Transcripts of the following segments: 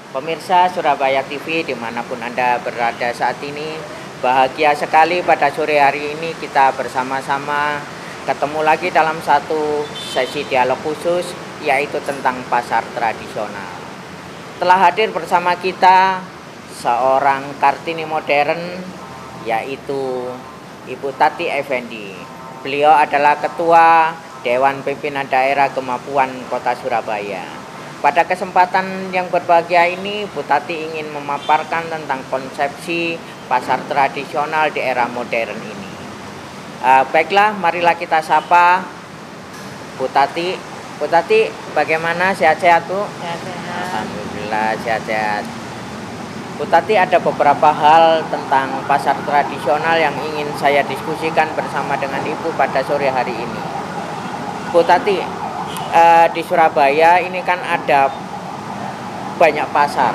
Pemirsa Surabaya TV dimanapun Anda berada saat ini, bahagia sekali pada sore hari ini kita bersama-sama ketemu lagi dalam satu sesi dialog khusus, yaitu tentang pasar tradisional. Telah hadir bersama kita seorang Kartini modern, yaitu Ibu Tati Effendi. Beliau adalah Ketua Dewan Pimpinan Daerah Gemapuan Kota Surabaya. Pada kesempatan yang berbahagia ini, Bu Tati ingin memaparkan tentang konsepsi pasar tradisional di era modern ini. Baiklah, marilah kita sapa Bu Tati. Bu Tati, bagaimana? Sehat-sehat, Bu? Sehat-sehat. Alhamdulillah, sehat-sehat. Bu Tati, ada beberapa hal tentang pasar tradisional yang ingin saya diskusikan bersama dengan Ibu pada sore hari ini. Bu Tati, di Surabaya ini kan ada banyak pasar,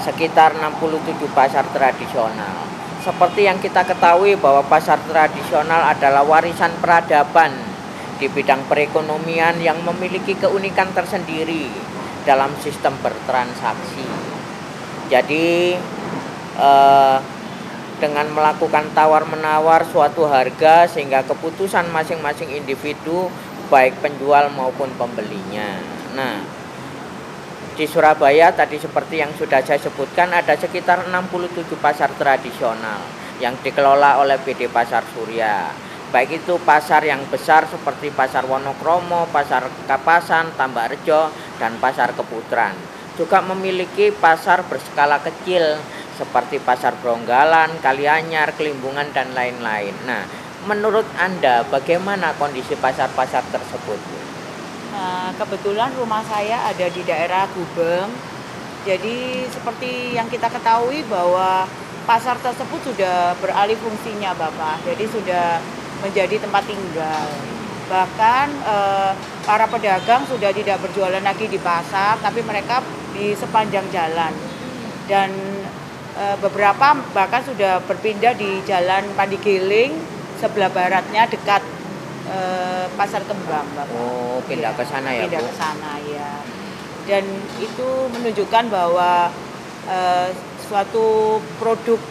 sekitar 67 pasar tradisional. Seperti yang kita ketahui bahwa pasar tradisional adalah warisan peradaban di bidang perekonomian yang memiliki keunikan tersendiri dalam sistem bertransaksi. Jadi dengan melakukan tawar-menawar suatu harga sehingga keputusan masing-masing individu baik penjual maupun pembelinya. Nah, di Surabaya tadi seperti yang sudah saya sebutkan ada sekitar 67 pasar tradisional yang dikelola oleh PD Pasar Surya. Baik itu pasar yang besar seperti Pasar Wonokromo, Pasar Kapasan, Tambak Rejo, dan Pasar Keputran. Juga memiliki pasar berskala kecil seperti Pasar Bronggalan, Kalianyar, Kelimbungan, dan lain-lain. Nah, menurut Anda bagaimana kondisi pasar-pasar tersebut? Nah, kebetulan rumah saya ada di daerah Gubeng. Jadi seperti yang kita ketahui bahwa pasar tersebut sudah beralih fungsinya, Bapak. Jadi sudah menjadi tempat tinggal. Bahkan para pedagang sudah tidak berjualan lagi di pasar, tapi mereka di sepanjang jalan. Dan beberapa bahkan sudah berpindah di Jalan Pandigiling sebelah baratnya dekat Pasar Kembang, Bapak. Oh, pindah ke sana ya, Pindah Bu? ke sana ya. Dan itu menunjukkan bahwa suatu produk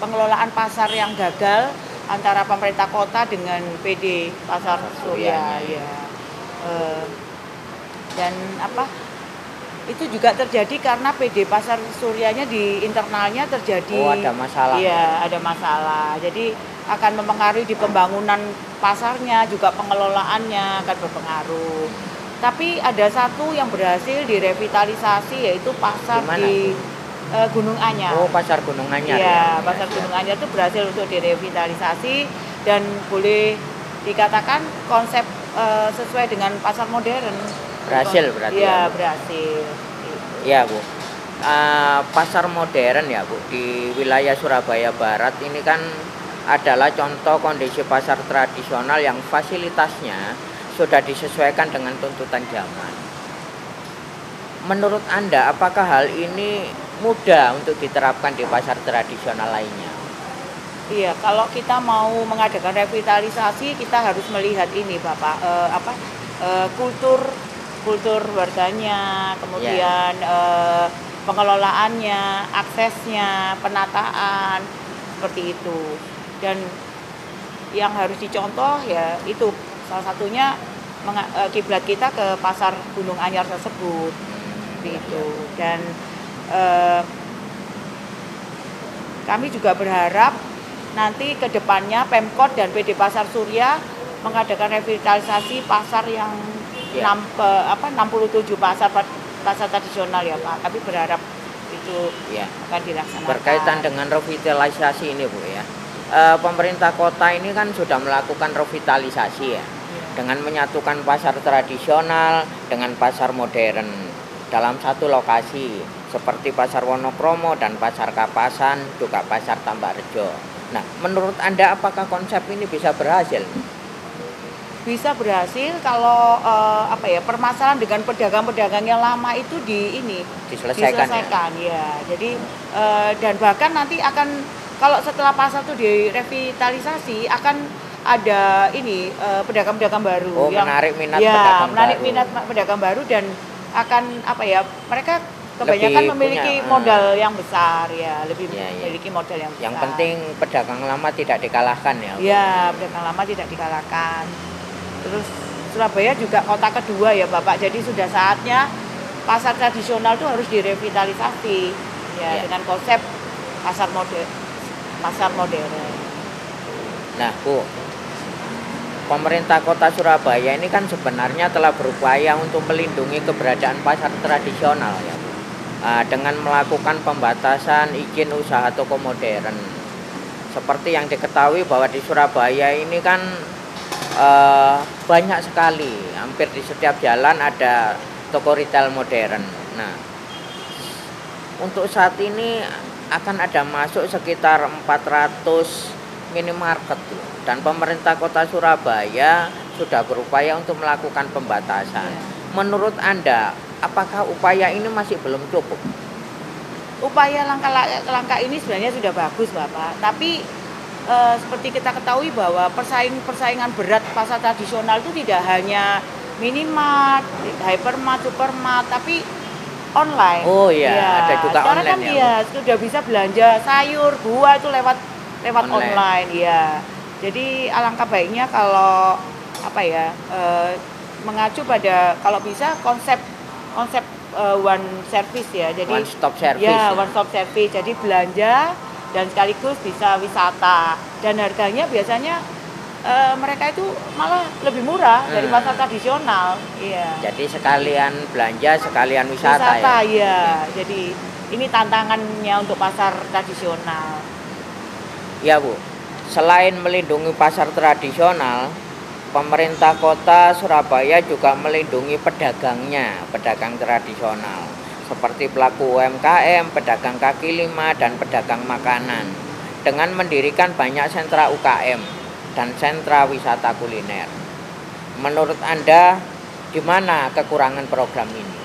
pengelolaan pasar yang gagal antara pemerintah kota dengan PD Pasar Surya ya. Dan itu juga terjadi karena PD Pasar Suryanya di internalnya terjadi ada masalah. Iya, ada masalah. Jadi akan mempengaruhi di pembangunan pasarnya, juga pengelolaannya akan berpengaruh. Tapi ada satu yang berhasil direvitalisasi, yaitu pasar di Gunung Anyar. Oh, Pasar Gunung Anyar. Iya, Pasar Gunung Anyar itu berhasil untuk direvitalisasi dan boleh dikatakan konsep sesuai dengan pasar modern. Berhasil berarti. Iya, berhasil. Iya, Bu. Pasar modern ya, Bu, di wilayah Surabaya Barat ini kan adalah contoh kondisi pasar tradisional yang fasilitasnya sudah disesuaikan dengan tuntutan zaman. Menurut Anda, apakah hal ini mudah untuk diterapkan di pasar tradisional lainnya? Iya, kalau kita mau mengadakan revitalisasi, kita harus melihat ini, Bapak, kultur warganya, kemudian pengelolaannya, aksesnya, penataan, seperti itu. Dan yang harus dicontoh ya itu salah satunya kiblat kita ke Pasar Gunung Anyar tersebut, itu. Dan kami juga berharap nanti ke depannya Pemkot dan PD Pasar Surya mengadakan revitalisasi pasar yang 67 pasar tradisional ya, Pak. Kami berharap itu akan dilaksanakan. Berkaitan dengan revitalisasi ini, Bu ya. Pemerintah kota ini kan sudah melakukan revitalisasi ya. Dengan menyatukan pasar tradisional dengan pasar modern dalam satu lokasi seperti Pasar Wonokromo dan Pasar Kapasan, juga Pasar Tambak Rejo. Nah, menurut Anda apakah konsep ini bisa berhasil? Bisa berhasil kalau permasalahan dengan pedagang-pedagang yang lama itu diselesaikan ya. Jadi dan bahkan nanti akan kalau setelah pasar itu direvitalisasi akan ada pedagang-pedagang baru yang menarik minat pedagang baru dan akan apa ya, mereka kebanyakan Lebih memiliki punya, modal yang besar ya, lebih ya, ya. memiliki modal yang besar. Yang penting pedagang lama tidak dikalahkan ya. Ya, pedagang lama tidak dikalahkan. Terus Surabaya juga kota kedua ya Bapak, jadi sudah saatnya pasar tradisional itu harus direvitalisasi ya, dengan konsep pasar modern. Nah Bu, pemerintah kota Surabaya ini kan sebenarnya telah berupaya untuk melindungi keberadaan pasar tradisional ya Bu, dengan melakukan pembatasan izin usaha toko modern. Seperti yang diketahui bahwa di Surabaya ini kan banyak sekali, hampir di setiap jalan ada toko retail modern. Nah, untuk saat ini akan ada masuk sekitar 400 minimarket dan pemerintah kota Surabaya sudah berupaya untuk melakukan pembatasan. Menurut Anda, apakah upaya ini masih belum cukup? Upaya langkah ini sebenarnya sudah bagus Bapak, tapi seperti kita ketahui bahwa persaingan berat pasar tradisional itu tidak hanya minimart, hypermart, supermart, tapi online. Oh iya, ya, ada juga sekarang online kan ya. Sudah bisa belanja sayur, buah itu lewat online ya. Jadi alangkah baiknya kalau apa ya, mengacu pada kalau bisa konsep one service ya. Jadi one stop service. Ya, one stop service. Jadi belanja dan sekaligus bisa wisata, dan harganya biasanya mereka itu malah lebih murah dari pasar tradisional. Iya. Jadi sekalian belanja, sekalian wisata ya. Iya. Jadi ini tantangannya untuk pasar tradisional. Ya Bu, selain melindungi pasar tradisional, pemerintah kota Surabaya juga melindungi pedagangnya, pedagang tradisional, seperti pelaku UMKM, pedagang kaki lima, dan pedagang makanan, dengan mendirikan banyak sentra UKM dan sentra wisata kuliner. Menurut Anda, di mana kekurangan program ini?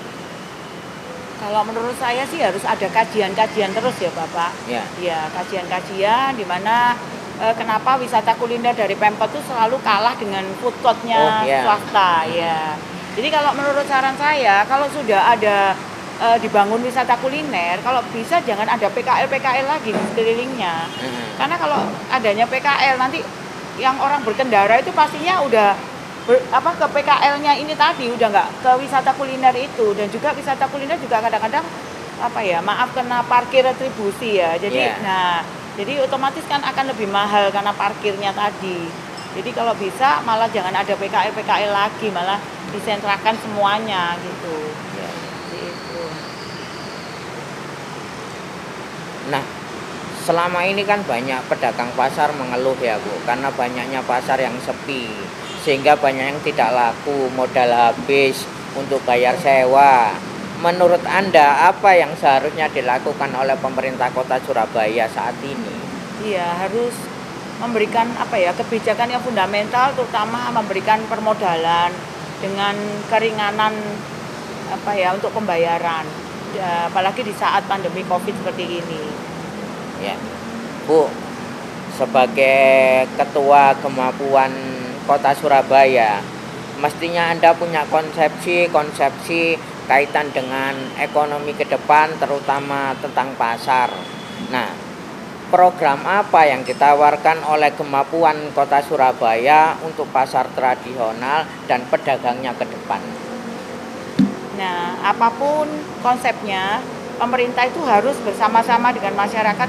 Kalau menurut saya sih harus ada kajian-kajian terus ya Bapak. Ya, kajian-kajian di mana kenapa wisata kuliner dari Pemkot itu selalu kalah dengan food court-nya swasta ya. Jadi kalau menurut saran saya, kalau sudah ada dibangun wisata kuliner, kalau bisa jangan ada PKL lagi di sekelilingnya. Karena kalau adanya PKL nanti yang orang berkendara itu pastinya udah ke PKL-nya ini tadi, udah nggak ke wisata kuliner itu. Dan juga wisata kuliner juga kadang-kadang kena parkir retribusi ya. Jadi jadi otomatis kan akan lebih mahal karena parkirnya tadi. Jadi kalau bisa malah jangan ada PKL lagi, malah disentrakan semuanya gitu. Gitu. Nah, selama ini kan banyak pedagang pasar mengeluh ya Bu, karena banyaknya pasar yang sepi, sehingga banyak yang tidak laku, modal habis untuk bayar sewa. Menurut Anda, apa yang seharusnya dilakukan oleh pemerintah kota Surabaya saat ini? Iya, harus memberikan kebijakan yang fundamental, terutama memberikan permodalan dengan keringanan untuk pembayaran, ya, apalagi di saat pandemi COVID seperti ini. Ya, Bu, sebagai ketua Gemapuan Kota Surabaya, mestinya Anda punya konsepsi kaitan dengan ekonomi ke depan, terutama tentang pasar. Nah, program apa yang ditawarkan oleh Gemapuan Kota Surabaya untuk pasar tradisional dan pedagangnya ke depan? Nah, apapun konsepnya, pemerintah itu harus bersama-sama dengan masyarakat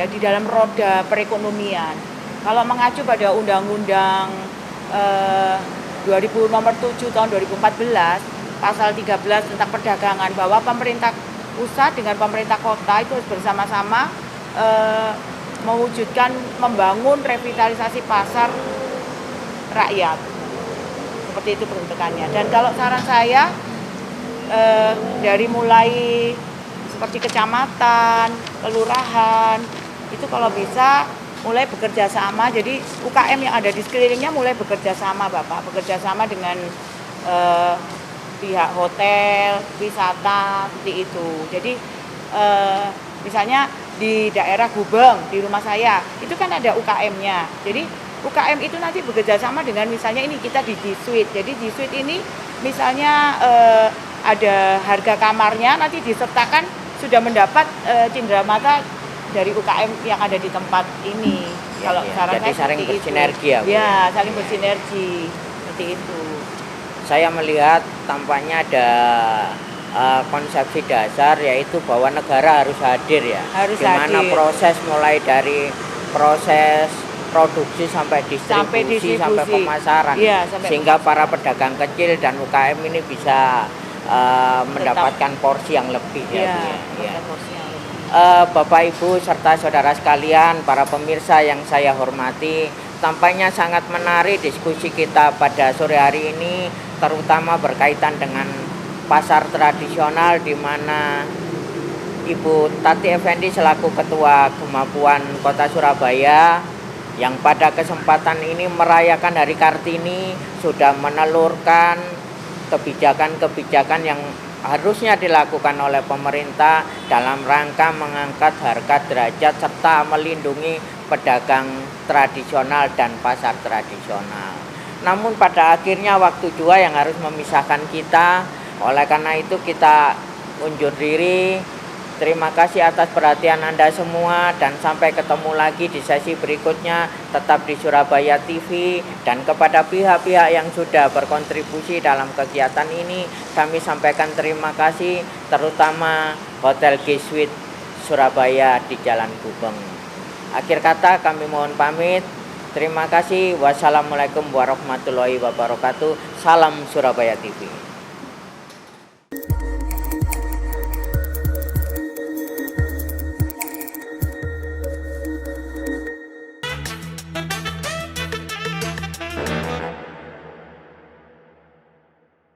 di dalam roda perekonomian. Kalau mengacu pada Undang-Undang 2000 nomor 7 tahun 2014, pasal 13 tentang perdagangan, bahwa pemerintah pusat dengan pemerintah kota itu harus bersama-sama membangun revitalisasi pasar rakyat. Seperti itu peruntukannya. Dan kalau saran saya, dari mulai seperti kecamatan, kelurahan, itu kalau bisa mulai bekerja sama. Jadi UKM yang ada di sekelilingnya mulai bekerja sama bekerja sama dengan pihak hotel, wisata, seperti itu. Jadi misalnya di daerah Gubeng, di rumah saya, itu kan ada UKM-nya. Jadi UKM itu nanti bekerja sama dengan misalnya ini kita di G Suite. Jadi G Suite ini misalnya ada harga kamarnya, nanti disertakan sudah mendapat cindera mata dari UKM yang ada di tempat ini. Kalau saran Jadi saya saling seperti bersinergi itu. ya, Bu? Ya, saling bersinergi seperti itu. Saya melihat tampaknya ada konsepsi dasar, yaitu bahwa negara harus hadir ya. Harus Di mana hadir. proses mulai dari proses produksi sampai distribusi sampai pemasaran, Iya, sampai sehingga para pedagang kecil dan UKM ini bisa mendapatkan porsi yang lebih ya, Bu, ya. mendapatkan porsi yang lebih. Bapak Ibu serta saudara sekalian, para pemirsa yang saya hormati, tampaknya sangat menarik diskusi kita pada sore hari ini, terutama berkaitan dengan pasar tradisional, di mana Ibu Tati Effendi selaku Ketua Gemapuan Kota Surabaya yang pada kesempatan ini merayakan Hari Kartini sudah menelurkan kebijakan-kebijakan yang harusnya dilakukan oleh pemerintah dalam rangka mengangkat harga derajat serta melindungi pedagang tradisional dan pasar tradisional. Namun pada akhirnya waktu juga yang harus memisahkan kita. Oleh karena itu kita undur diri. Terima kasih atas perhatian Anda semua, dan sampai ketemu lagi di sesi berikutnya. Tetap di Surabaya TV, dan kepada pihak-pihak yang sudah berkontribusi dalam kegiatan ini kami sampaikan terima kasih, terutama Hotel G-Suite Surabaya di Jalan Gubeng. Akhir kata kami mohon pamit. Terima kasih. Wassalamualaikum warahmatullahi wabarakatuh. Salam Surabaya TV.